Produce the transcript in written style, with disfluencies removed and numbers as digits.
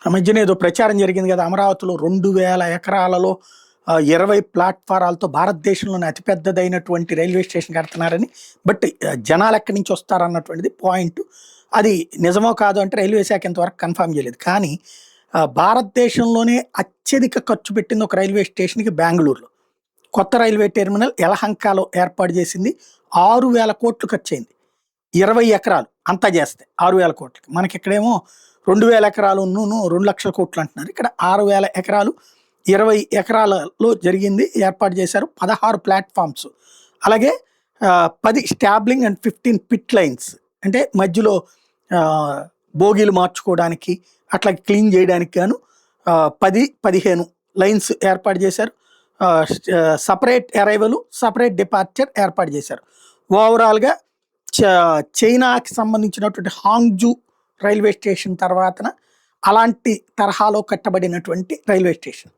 ఆ మధ్యన ఏదో ప్రచారం జరిగింది కదా! అమరావతిలో 2000 ఎకరాలలో 20 ప్లాట్‌ఫారాలతో భారతదేశంలోనే అతిపెద్దదైనటువంటి రైల్వే స్టేషన్ కడుతున్నారని. బట్ జనాలెక్కడి నుంచి వస్తారన్నటువంటిది పాయింట్. అది నిజమో కాదో అంటే రైల్వే శాఖ ఇంతవరకు కన్ఫర్మ్ చేయలేదు. కానీ భారతదేశంలోనే అత్యధిక ఖర్చు పెట్టింది ఒక రైల్వే స్టేషన్‌కి బెంగుళూరులో. కొత్త రైల్వే టెర్మినల్ యలహంకలో ఏర్పాటు చేసింది. 6000 కోట్లు ఖర్చయింది. 20 ఎకరాలు అంతా చేస్తే 6000 కోట్లకి. మనకిక్కడేమో 2000 ఎకరాలును 2,00,000 కోట్లు అంటున్నారు. ఇక్కడ 6000 ఎకరాలు 20 ఎకరాలలో జరిగింది. ఏర్పాటు చేశారు. 16 ప్లాట్‌ఫామ్స్. అలాగే 10 స్టాబ్లింగ్ అండ్ 15 పిట్ లైన్స్. అంటే మధ్యలో బోగీలు మార్చుకోవడానికి, అట్లా క్లీన్ చేయడానికి గాను 10, 15 లైన్స్ ఏర్పాటు చేశారు. సెపరేట్ అరైవల్, సెపరేట్ డిపార్చర్ ఏర్పాటు చేశారు. ఓవరాల్‌గా చైనాకి సంబంధించినటువంటి హాంగ్‌జూ రైల్వే స్టేషన్ తర్వాతన అలాంటి తరహాలో కట్టబడినటువంటి రైల్వే స్టేషన్.